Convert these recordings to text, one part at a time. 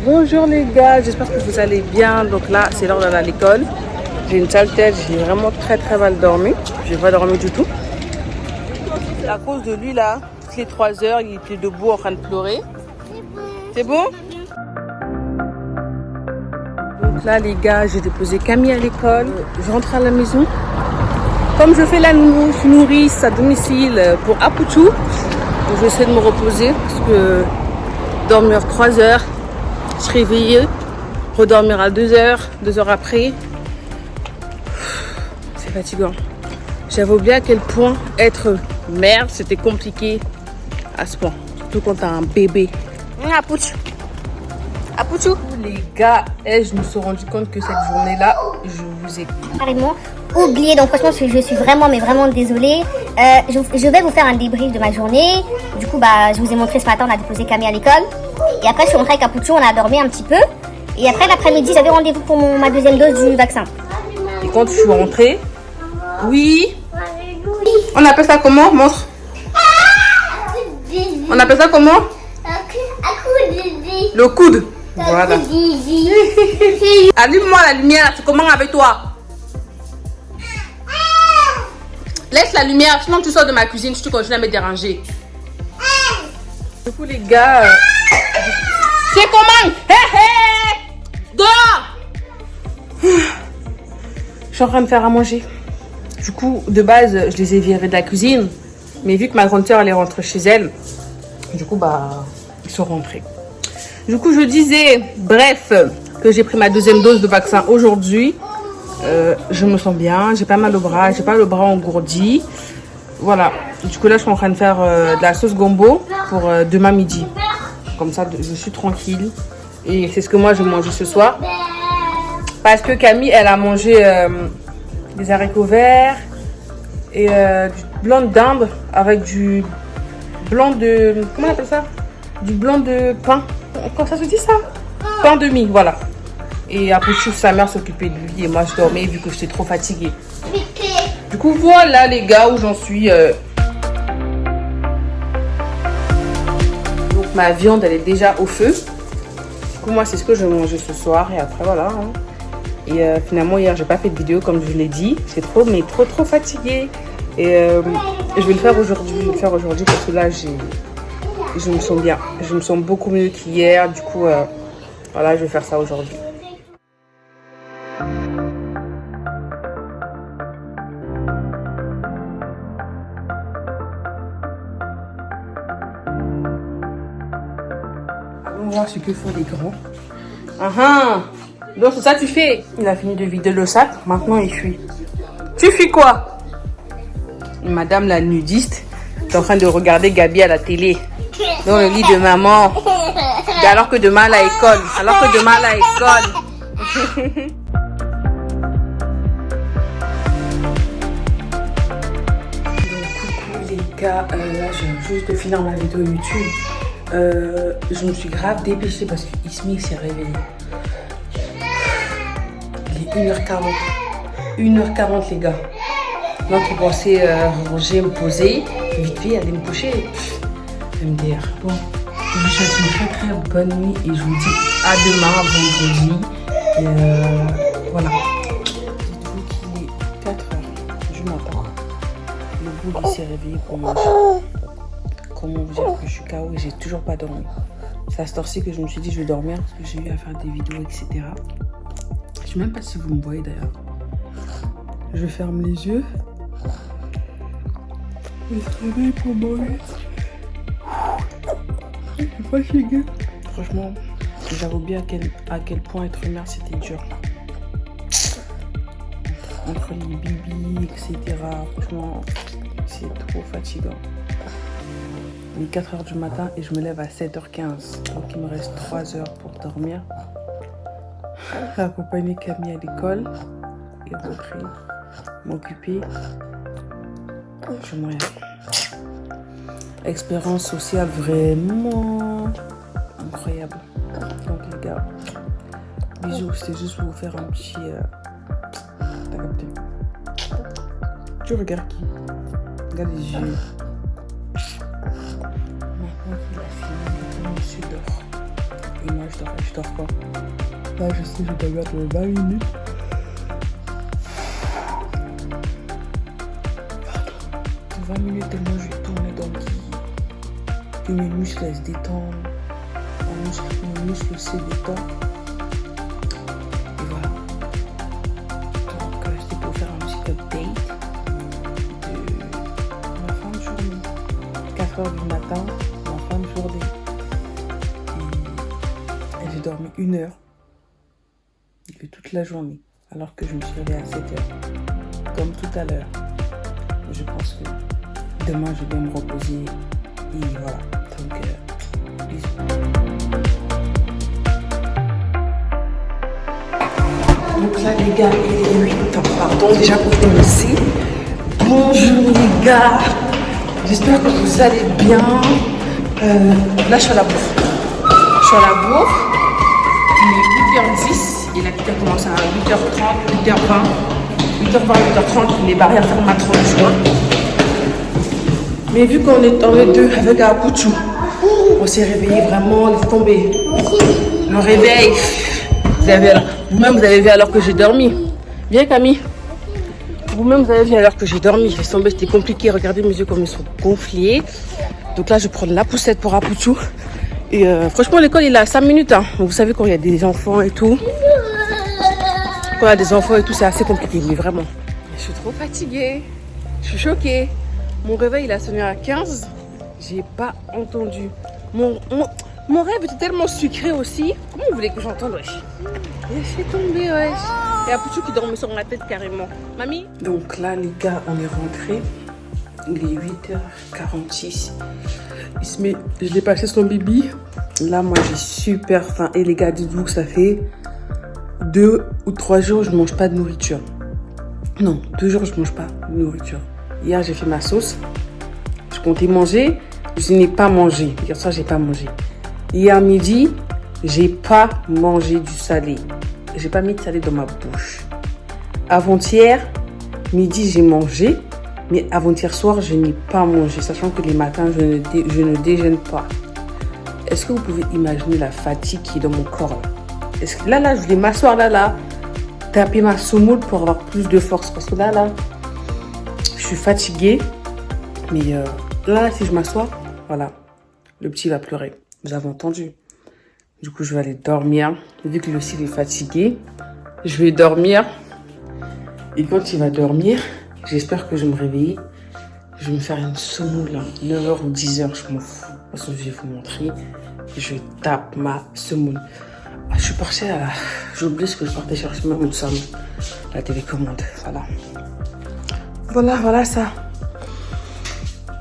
Bonjour les gars, j'espère que vous allez bien. Donc là, c'est l'heure d'aller à l'école. J'ai une sale tête, j'ai vraiment très mal dormi. J'ai pas dormi du tout. À cause de lui là, toutes les 3 heures, il était debout en train de pleurer. C'est bon? Donc là les gars, j'ai déposé Camille à l'école. Je rentre à la maison. Comme je fais la nourrice à domicile pour Apuchou, j'essaie de me reposer parce que dormir 3 heures, se réveiller, redormir à 2 heures, 2 heures après, c'est fatigant. J'avais oublié à quel point être mère, c'était compliqué à ce point. Surtout quand t'as un bébé. Apuchou. Les gars, je me suis rendu compte que cette journée-là, je vous ai carrément oublié. Donc franchement, je suis vraiment désolée. Je vais vous faire un débrief de ma journée. Du coup, je vous ai montré ce matin, on a déposé Camille à l'école. Et après, je suis rentrée avec Apuchou, on a dormi un petit peu. Et après, l'après-midi, j'avais rendez-vous pour ma deuxième dose du vaccin. Et quand je suis rentrée, oui. On appelle ça comment? Montre. On appelle ça comment? Le coude. Voilà. Allume-moi la lumière, c'est comment avec toi? Laisse la lumière, sinon tu sors de ma cuisine si tu continues à me déranger. Du coup les gars, c'est comment? Dehors. Je suis en train de faire à manger. Du coup, de base, je les ai virés de la cuisine. Mais vu que ma grande sœur, elle est rentrée chez elle, du coup, ils sont rentrés. Du coup, je disais, bref, que j'ai pris ma deuxième dose de vaccin aujourd'hui. Je me sens bien, j'ai pas mal au bras, j'ai pas le bras engourdi. Voilà. Du coup, là, je suis en train de faire de la sauce gombo pour demain midi. Comme ça, je suis tranquille. Et c'est ce que moi, je vais manger ce soir. Parce que Camille, elle a mangé des haricots verts et du blanc de dinde avec du blanc de... Comment on appelle ça? Du blanc de pain. Comment ça se dit ça? Pain de mie, voilà. Et après, sa mère s'occupait de lui et moi, je dormais vu que j'étais trop fatiguée. Du coup, voilà les gars où j'en suis. Donc, ma viande, elle est déjà au feu. Du coup, moi, c'est ce que je vais manger ce soir. Et après, voilà. Hein. Et finalement, hier, j'ai pas fait de vidéo comme je l'ai dit. C'est trop fatiguée. Et je vais le faire aujourd'hui. Parce que là, je me sens bien. Je me sens beaucoup mieux qu'hier. Du coup, voilà, je vais faire ça aujourd'hui. Allons voir ce que font les grands. Donc c'est ça tu fais. Il a fini de vider le sac. Maintenant il fuit. Tu fuis quoi? Madame la nudiste est en train de regarder Gabi à la télé. Dans le lit de maman. Alors que demain à l'école. Coucou les gars. Là je viens juste de finir ma vidéo YouTube. Je me suis grave dépêchée parce que Ismi s'est réveillé. Il est 1h40. 1h40 les gars. Donc il pensait ranger, me poser. Vite fait, aller me coucher. MDR. Bon, je vous souhaite une très bonne nuit et je vous dis à demain, vendredi. Voilà. Dites-vous qu'il est 4h du matin. Le bout il s'est réveillé pour manger. Comment vous dire que je suis KO et j'ai toujours pas dormi. C'est à cette heure-ci que je me suis dit je vais dormir parce que j'ai eu à faire des vidéos, etc. Je sais même pas si vous me voyez d'ailleurs. Je ferme les yeux. Je se réveille pour manger. Je suis fatiguée. Franchement, j'avais oublié à quel point être mère c'était dur. Entre les bibis, etc. Franchement, c'est trop fatigant. Il est 4h du matin et je me lève à 7h15. Donc il me reste 3 heures pour dormir. Accompagner Camille à l'école et rentrer, m'occuper. Je moyen. Expérience sociale vraiment incroyable. Donc les gars, bisous. C'était juste pour vous faire un petit... T'as capté? Tu regardes qui? Regarde les yeux. Maintenant qu'il a fini, monsieur dort. Et moi, je dors pas. Là, je sais, je dois mettre 20 minutes. Pardon. 20 minutes tellement je tourne dans le lit. Que mes muscles se détendent. Mes muscles se détendent. Et voilà. Donc, c'était pour faire un petit update de ma fin de journée. 4 heures du matin, ma fin de journée. Et j'ai dormi 1 heure. Il fait toute la journée. Alors que je me suis réveillée à 7 heures. Comme tout à l'heure. Je pense que demain, je vais me reposer. Et voilà. Donc, bisous. Donc là, les gars, il est 8 ans. Pardon, déjà pour commencer. Bonjour les gars. J'espère que vous allez bien. Là, je suis à la bourre. Il est 8h10 et la petite a commencé à 8h30, 8h20, 8h30. Les barrières ferment à 30 juin. Mais vu qu'on est deux avec Apuchou, on s'est réveillé vraiment, laisse tomber. Le réveil, vous-même vous avez vu alors que j'ai dormi. Viens Camille. Vous-même vous avez vu alors que j'ai dormi. Laisse tomber, c'était compliqué. Regardez mes yeux comme ils sont gonflés. Donc là, je prends la poussette pour Apuchou. Et franchement, l'école, il est à 5 minutes. Hein. Vous savez, quand il y a des enfants et tout. Quand il y a des enfants et tout, c'est assez compliqué. Mais vraiment, je suis trop fatiguée. Je suis choquée. Mon réveil, il a sonné à 15. J'ai pas entendu. Mon rêve était tellement sucré aussi. Comment vous voulez que j'entende, wesh? Laissez tomber, wesh. Et Apuchou qui dormait sur ma tête carrément. Mamie? Donc là, les gars, on est rentrés. Il est 8h46. Je l'ai passé son bibi. Là, moi, j'ai super faim. Et les gars, dites-vous que ça fait 2 ou 3 jours, je mange pas de nourriture. Non, 2 jours, je mange pas de nourriture. Hier, j'ai fait ma sauce. Je comptais manger. Je n'ai pas mangé. Hier soir, j'ai pas mangé. Hier midi, j'ai pas mangé du salé. J'ai pas mis de salé dans ma bouche. Avant-hier, midi, j'ai mangé. Mais avant-hier soir, je n'ai pas mangé. Sachant que les matins, je ne déjeune pas. Est-ce que vous pouvez imaginer la fatigue qui est dans mon corps là? Est-ce que là, je voulais m'asseoir là. Taper ma semoule pour avoir plus de force. Parce que là, je suis fatiguée. Mais là, si je m'assois, voilà. Le petit va pleurer. Vous avez entendu. Du coup, je vais aller dormir. Vu que lui aussi il est fatigué, je vais dormir. Et quand il va dormir, j'espère que je vais me réveiller. Je vais me faire une semoule. 9h ou 10h, je m'en fous. Parce que je vais vous montrer. Je tape ma semoule. Je suis partie à... J'ai oublié ce que je partais chercher même une somme. La télécommande. Voilà ça.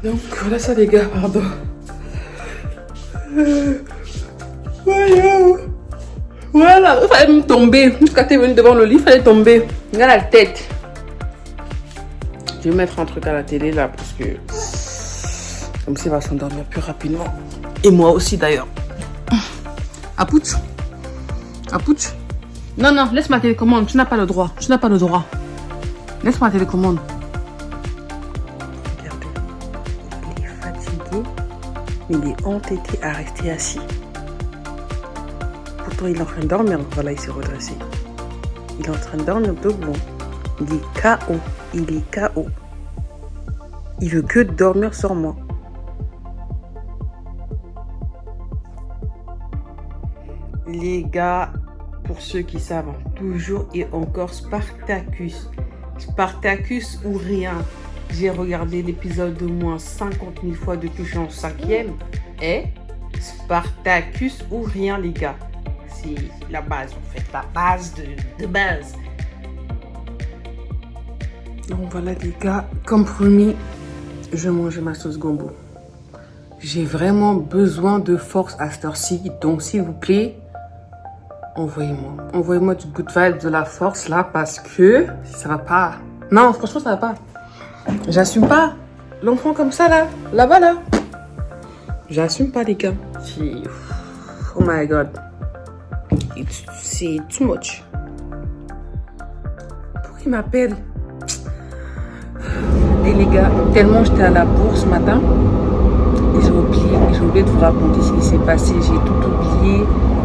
Donc, voilà ça les gars, pardon. Voilà, il fallait me tomber. Quand tu es venu devant le lit, il fallait tomber. Regarde la tête. Je vais mettre un truc à la télé là parce que comme ça il va s'endormir plus rapidement. Et moi aussi d'ailleurs. Apuchou. Non, laisse ma télécommande. Tu n'as pas le droit. Laisse ma télécommande. Regardez. Il est fatigué. Mais il est entêté à rester assis. Pourtant il est en train de dormir. Voilà, il s'est redressé. Il est en train de dormir debout. Il est KO. Il veut que dormir sur moi. Les gars, pour ceux qui savent, toujours et encore Spartacus. Spartacus ou rien. J'ai regardé l'épisode au moins 50 000 fois depuis que je suis en 5e. Et Spartacus ou rien, les gars. C'est la base, en fait. La base de base. Donc voilà les gars, comme promis, je vais manger ma sauce gombo. J'ai vraiment besoin de force à cette heure-ci. Donc s'il vous plaît, envoyez-moi du good vibe, de la force là, parce que ça va pas. Non, franchement ça va pas. J'assume pas. L'enfant comme ça là, là-bas là. J'assume pas les gars. Oh my god. C'est too much. Pourquoi il m'appelle? Et les gars, tellement j'étais à la bourse ce matin, et j'ai oublié de vous raconter ce qui s'est passé. J'ai tout oublié.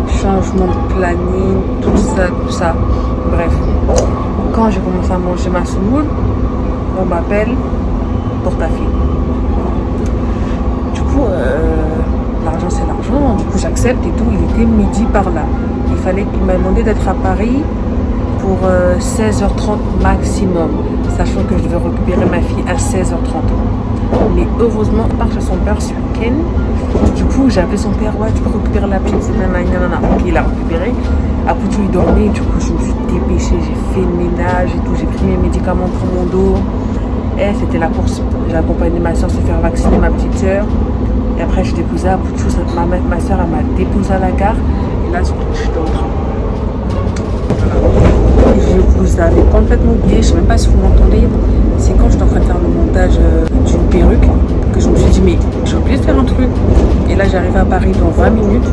Je changement de planning, tout ça. Bref, quand j'ai commencé à manger ma semoule, on m'appelle pour ta fille. Du coup, l'argent c'est l'argent, du coup j'accepte et tout. Il était midi par là. Il m'a demandé d'être à Paris pour 16h30 maximum, sachant que je devais récupérer ma fille à 16h30. Mais heureusement, il part chez son père ce week-end. Du coup, j'ai appelé son père, ouais, tu peux récupérer la petite, c'est nanana. Ok, il a récupéré. Après tout, il dormait. Du coup, je me suis dépêchée, j'ai fait le ménage et tout. J'ai pris mes médicaments pour mon dos. Et c'était la course. J'ai accompagné ma soeur se faire vacciner, ma petite soeur. Et après, j'ai déposé à Pouchou. Ma soeur, elle m'a déposé à la gare. Et là, je suis dans le train. Je vous avais complètement oublié, je ne sais même pas si vous m'entendez. C'est quand j'étais en train de faire le montage d'une perruque que je me suis dit, mais j'ai oublié de faire un truc. Et là, j'arrive à Paris dans 20 minutes.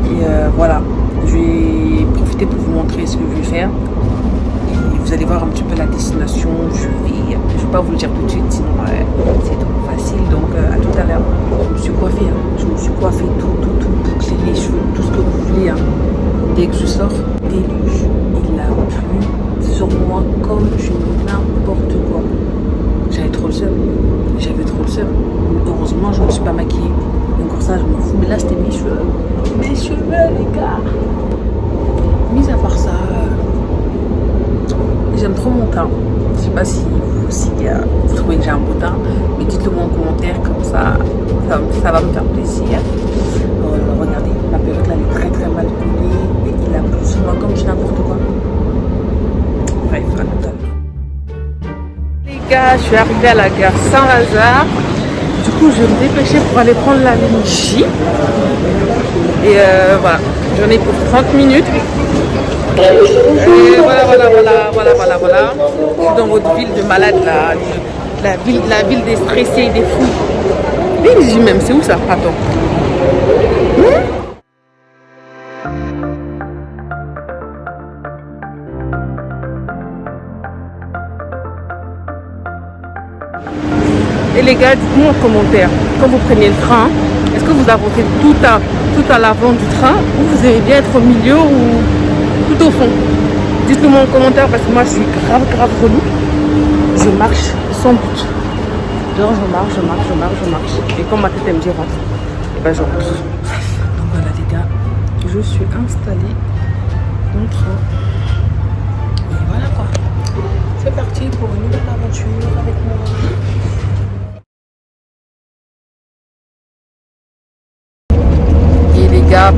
Et voilà, je vais profiter pour vous montrer ce que je vais faire. Et vous allez voir un petit peu la destination. Je vais pas vous le dire tout de suite, sinon c'est trop facile. Donc à tout à l'heure. Je me suis coiffée, je me suis coiffée tout, bouclé les cheveux, tout ce que vous voulez. Dès que je sors, déluge. Il a plu sur moi comme du n'importe quoi. J'avais trop le seum. Heureusement, je ne me suis pas maquillée. Encore ça, je m'en fous. Mais là, c'était mes cheveux. Mes cheveux, les gars. Mis à part ça, j'aime trop mon teint. Je sais pas si vous aussi, vous trouvez que j'ai un beau teint. Mais dites-le moi en commentaire, comme ça va me faire plaisir. Regardez, ma perruque là, elle est très mal collée. Et il a plu sur moi comme du n'importe quoi. Bref, à tout à l'heure. Les gars, je suis arrivée à la gare Saint-Lazare. Du coup, je vais me dépêcher pour aller prendre la ligne J. Et voilà, j'en ai pour 30 minutes. Et voilà. Je suis dans votre ville de malade là. La ville des stressés et des fous. Ligne J même, c'est où ça? Attends. Et les gars, dites-moi en commentaire, quand vous prenez le train, est-ce que vous avancez tout à l'avant du train ou vous aimez bien être au milieu ou tout au fond? Dites-le moi en commentaire parce que moi je suis grave relou. Je marche sans but. Genre je marche. Et quand ma tête elle me dit rentre, et ben je rentre. Bref, donc voilà les gars, je suis installée dans le train. Et voilà quoi. C'est parti pour une nouvelle aventure avec moi.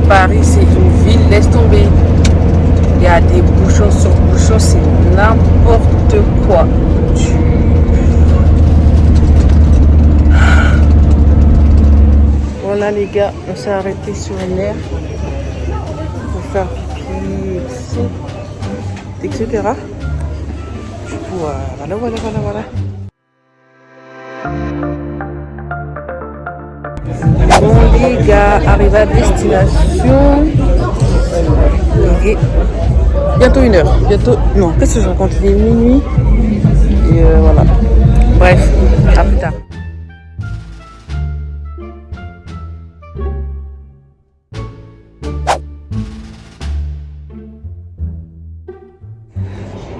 Paris, c'est une ville, laisse tomber. Il y a des bouchons sur bouchons, c'est n'importe quoi. Voilà les gars, on s'est arrêté sur une aire pour faire pipi, etc. Du coup, voilà. Bon les gars, arrivé à destination. Et bientôt 1h. Non, qu'est-ce que je raconte? Il est minuit. Et voilà. Bref, à plus tard.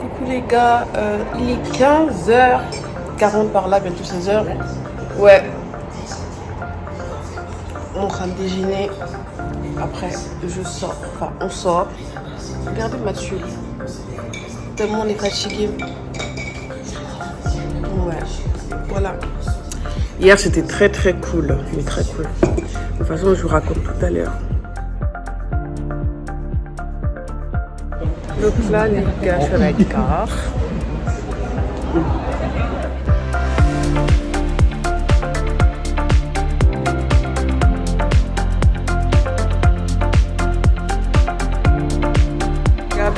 Coucou les gars, il est 15h40 par là, bientôt 16h. Ouais. On est en train de déjeuner. Après, on sort. Regardez Mathieu. Tellement on est fatigué. Ouais, voilà. Hier, c'était très cool. Mais très cool. De toute façon, je vous raconte tout à l'heure. Donc là, les gars, je suis à la gare.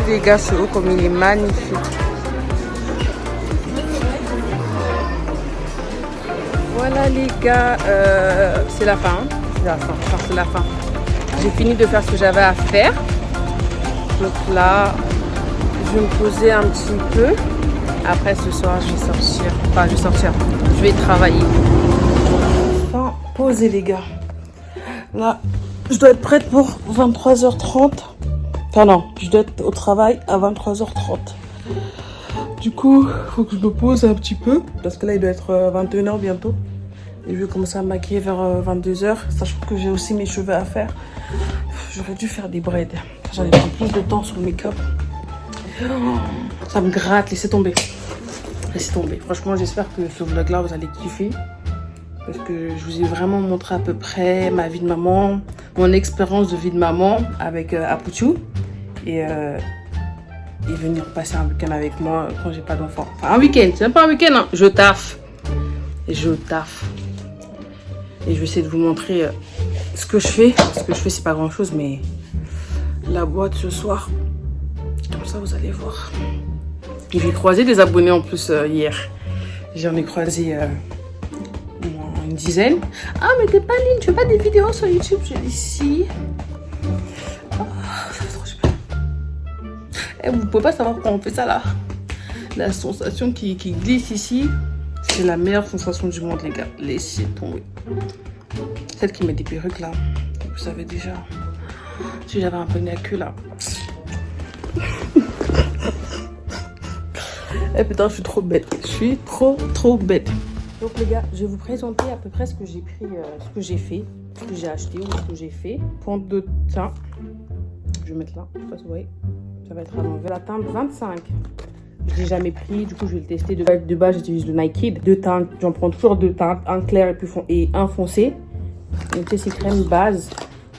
Les gars, ce haut comme il est magnifique. Voilà les gars, c'est la fin. C'est la fin. J'ai fini de faire ce que j'avais à faire. Donc là, je vais me poser un petit peu. Après ce soir, je vais sortir. Je vais travailler. Enfin, poser les gars. Là, je dois être prête pour 23h30. Enfin non, je dois être au travail à 23h30. Du coup, il faut que je me pose un petit peu. Parce que là, il doit être 21h bientôt. Et je vais commencer à me maquiller vers 22h. Sachant que j'ai aussi mes cheveux à faire. J'aurais dû faire des braids. J'allais prendre plus de temps sur le make-up. Ça me gratte, laissez tomber. Laissez tomber. Franchement, j'espère que ce vlog-là, vous allez kiffer. Parce que je vous ai vraiment montré à peu près ma vie de maman, mon expérience de vie de maman avec Apouchou. Et venir passer un week-end avec moi quand j'ai pas d'enfant. Enfin, un week-end, c'est même pas un week-end, hein. Je taffe. Et je taffe. Et je vais essayer de vous montrer ce que je fais. Ce que je fais, c'est pas grand-chose, mais la boîte ce soir. Comme ça, vous allez voir. J'ai croisé des abonnés en plus hier. J'en ai croisé une dizaine. Ah, mais t'es pas ligne, tu fais pas des vidéos sur YouTube? Je dis si. Oh, ça fait trop super. Et vous pouvez pas savoir quand on fait ça là. La sensation qui glisse ici, c'est la meilleure sensation du monde, les gars. Laissez tomber. Celle qui met des perruques là, vous savez déjà. Si j'avais un peu de queue là. Eh putain, je suis trop bête. Je suis trop bête. Donc les gars, je vais vous présenter à peu près ce que j'ai pris, ce que j'ai fait, ce que j'ai acheté ou ce que j'ai fait. Fond de teint. Je vais mettre là, je sais pas si vous voyez. Ça va être à l'envers. La teinte 25. Je l'ai jamais pris, du coup je vais le tester. De base, j'utilise le Nike. Deux teintes, j'en prends toujours deux teintes, un clair et un foncé. Donc c'est crème base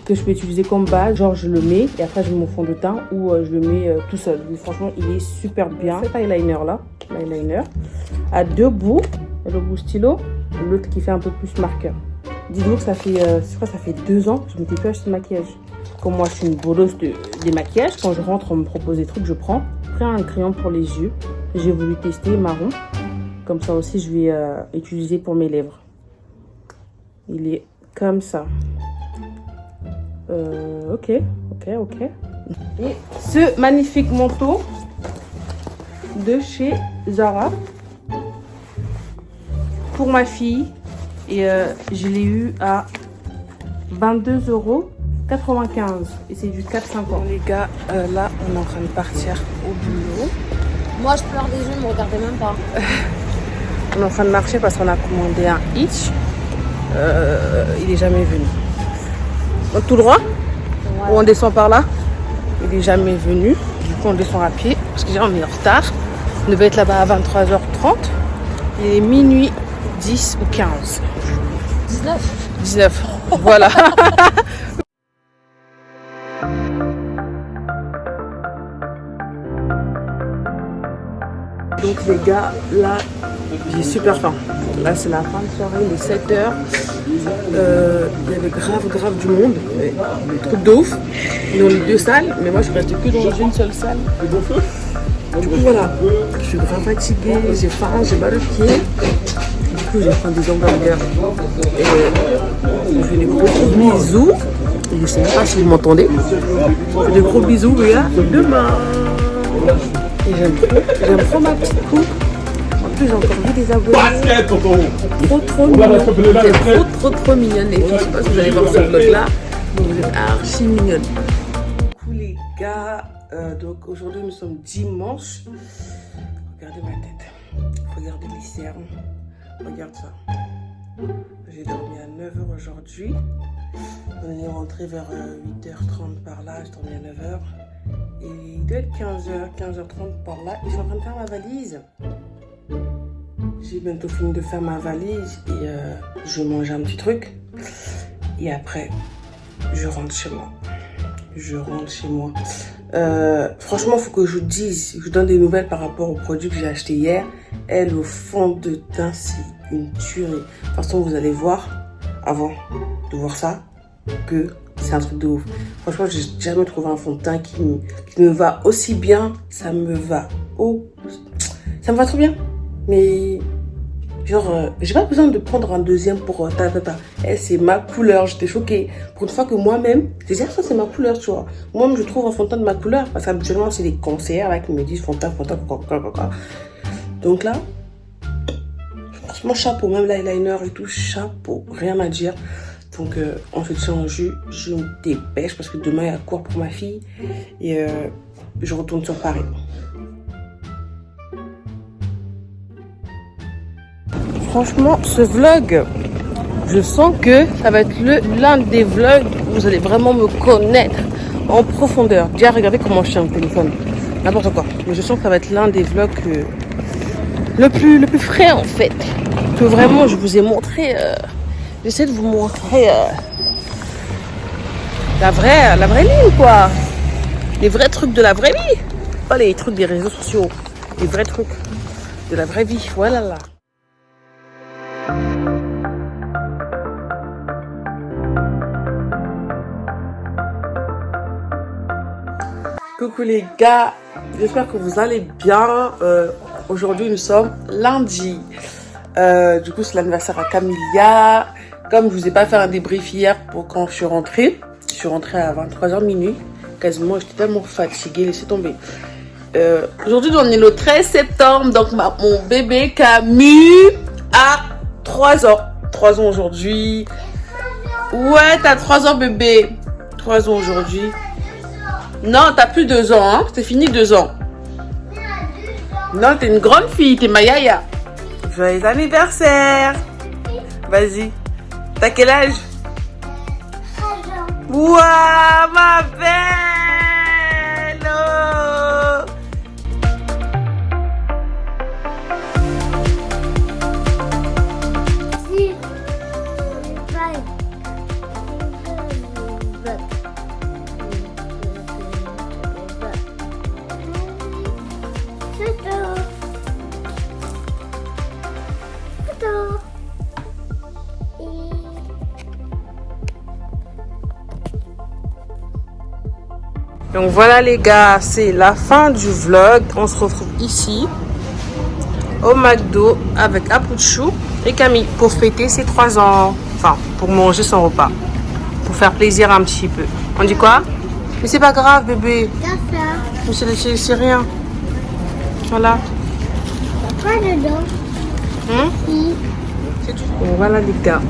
que je peux utiliser comme base. Genre je le mets et après je mets mon fond de teint ou je le mets tout seul. Mais franchement, il est super bien. Cet eyeliner là, l'eyeliner à deux bouts. Le bout stylo, l'autre qui fait un peu plus marqueur. Dites-vous que ça fait, je crois que ça fait 2 ans que je ne m'étais plus acheté de maquillage. Comme moi, je suis une bolosse des maquillages. Quand je rentre, on me propose des trucs, je prends. Après, un crayon pour les yeux. J'ai voulu tester marron. Comme ça aussi, je vais utiliser pour mes lèvres. Il est comme ça. Ok. Et ce magnifique manteau de chez Zara. Pour ma fille, et je l'ai eu à 22,95 € et c'est du 4,50 €. Les gars, là on est en train de partir au boulot. Moi je pleure des yeux, ne me regardez même pas. On est en train de marcher parce qu'on a commandé un hitch. Il est jamais venu. Donc tout droit, ouais. Ou on descend par là. Il est jamais venu. Du coup on descend à pied parce que déjà on est en retard. On devait être là-bas à 23h30. Il est minuit 10 ou 15. 19. Voilà. Donc les gars, là, j'ai super faim. Là, c'est la fin de soirée, il est 7h. Il y avait grave du monde. Des trucs de ouf. Dans les 2 salles, mais moi, je restais que dans une seule salle. Du coup, voilà. Je suis grave fatiguée, j'ai faim, j'ai mal au pied. Du coup, j'ai faim des hamburgers. Et je fais des gros bisous. Et je sais pas si vous m'entendez. Je fais des gros bisous, les gars. Demain. Et j'aime trop ma petite coupe. En plus, j'ai encore vu des abonnés. Trop mignonne. Vous êtes trop mignonne, les filles. Je sais pas si vous allez voir ce vlog-là. Mais vous êtes archi mignonne. Coucou les gars. Donc aujourd'hui, nous sommes dimanche. Regardez ma tête. Regardez les cernes. Regarde ça. J'ai dormi à 9h aujourd'hui. On est rentré vers 8h30 par là. J'ai dormi à 9h. Et il doit être 15h30 par là. Et je suis en train de faire ma valise. J'ai bientôt fini de faire ma valise. Et je vais manger un petit truc. Et après, je rentre chez moi. Franchement, il faut que je vous dise, je vous donne des nouvelles par rapport au produit que j'ai acheté hier. Elle, au fond de teint, c'est une tuerie. De toute façon, vous allez voir, avant de voir ça, que c'est un truc de ouf. Franchement, j'ai jamais trouvé un fond de teint qui me va aussi bien. Ça me va trop bien. Mais genre, j'ai pas besoin de prendre un deuxième pour c'est ma couleur. J'étais choquée. Pour une fois que moi-même, c'est dire ça, c'est ma couleur, tu vois. Moi-même, je trouve un fond de teint de ma couleur. Parce qu'habituellement, c'est des conseillers avec qui me disent fond de teint, quoi. Donc là, franchement, chapeau. Même l'eyeliner et tout, chapeau. Rien à dire. Donc on se tient au jus. Je me dépêche parce que demain il y a cours pour ma fille. Et je retourne sur Paris. Franchement, ce vlog, je sens que ça va être l'un des vlogs où vous allez vraiment me connaître en profondeur. Déjà, regardez comment je tiens le téléphone. N'importe quoi. Mais je sens que ça va être l'un des vlogs le plus frais en fait. Que vraiment, je vous ai montré. J'essaie de vous montrer la vraie vie, quoi. Les vrais trucs de la vraie vie. Pas les trucs des réseaux sociaux. Les vrais trucs de la vraie vie. Voilà là. Coucou les gars, j'espère que vous allez bien. Aujourd'hui nous sommes lundi. Du coup c'est l'anniversaire à Camilla. Comme je vous ai pas fait un débrief hier pour quand je suis rentrée à 23h minuit. Quasiment, j'étais tellement fatiguée, laissez tomber. Aujourd'hui on est le 13 septembre, donc mon bébé Camille a 3 ans. 3 ans aujourd'hui. Ouais, t'as 3 ans bébé. 3 ans aujourd'hui. Non, t'as plus 2 ans, hein. C'est fini 2 ans. Non, t'es une grande fille, t'es ma yaya. Joyeux anniversaire. Vas-y. T'as quel âge? 13 ans. Waouh, ma belle. Oh. Donc voilà les gars, c'est la fin du vlog. On se retrouve ici au McDo avec Apuchou et Camille pour fêter ses 3 ans. Enfin, pour manger son repas. Pour faire plaisir un petit peu. On dit quoi? Mais c'est pas grave bébé. Mais c'est rien. Voilà. Pas dedans. C'est tout. Donc voilà les gars.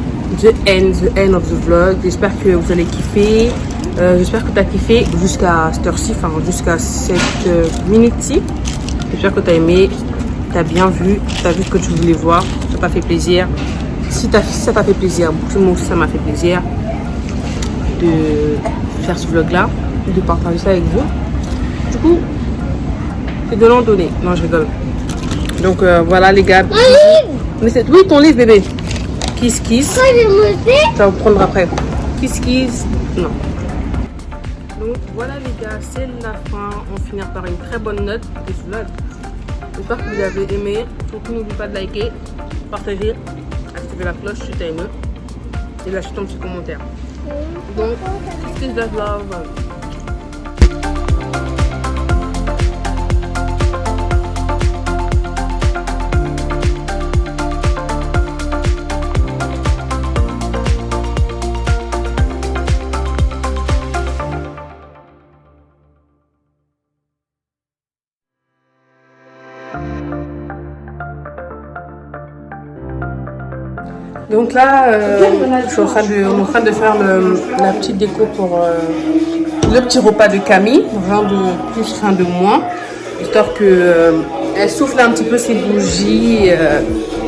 The end of the vlog. J'espère que vous allez kiffer. J'espère que tu as kiffé jusqu'à cette heure-ci, enfin jusqu'à cette minute-ci. J'espère que tu as aimé, tu as bien vu, tu as vu ce que tu voulais voir, ça t'a fait plaisir. Si ça t'a fait plaisir, moi aussi ça m'a fait plaisir de faire ce vlog-là, de partager ça avec vous. Du coup, c'est de l'en donner. Non, je rigole. Donc voilà les gars. Oui, ton livre bébé. Kiss kiss. Ça va prendre après. Kiss kiss. Non. Donc voilà les gars, c'est la fin. On finira par une très bonne note de ce vlog. J'espère que vous avez aimé. Surtout n'oublie pas de liker, partager, activer la cloche si tu as aimé et lâcher ton petit commentaire. Donc, kiss kiss love. Donc là, on est en train de faire la petite déco pour le petit repas de Camille. Rien de plus, rien de moins. Histoire qu'elle souffle un petit peu ses bougies.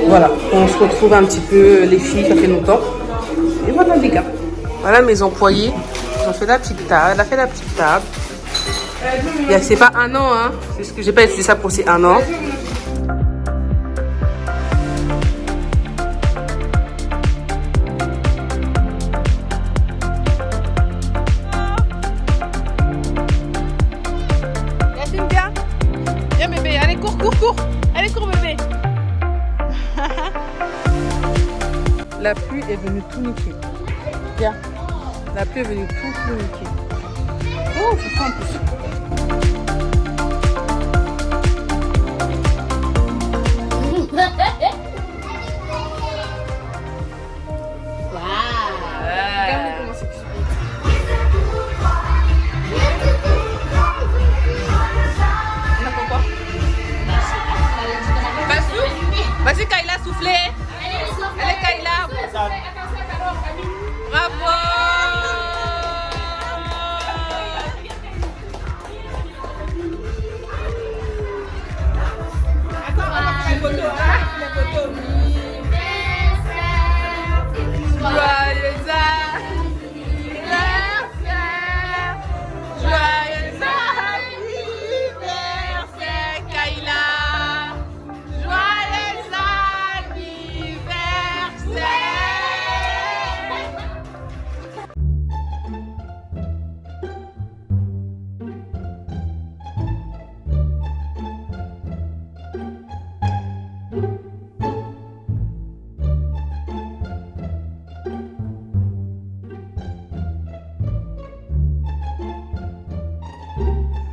Voilà, on se retrouve un petit peu les filles, ça fait longtemps. Et voilà les gars. Voilà mes employés. Ils ont fait la petite table. Elle a fait la petite table. C'est pas 1 an, hein. C'est ce que j'ai pas utilisé ça pour ces 1 an. Cours. Allez, cours bébé. La pluie est venue tout niquer. Viens. La pluie est venue tout niquer. Oh, c'est ça en plus. Vas-y Kayla, soufflez. Allez Kayla. Bravo.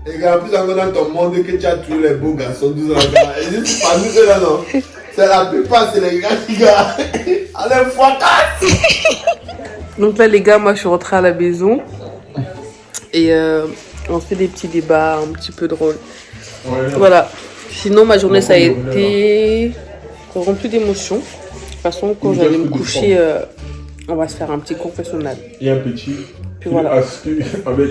Et en plus, encore dans ton monde que tu as tous les beaux garçons, 12 ans. Et juste pas nous, là, non. C'est la plupart, c'est les gars qui gars. Allez, fracasse. Donc là, les gars, moi, je suis rentrée à la maison. Et on fait des petits débats un petit peu drôles. Ouais, voilà. Sinon, ma journée, ça a été rempli d'émotions. De toute façon, quand j'allais me coucher, on va se faire un petit confessionnal. Et un petit. Puis voilà. Avec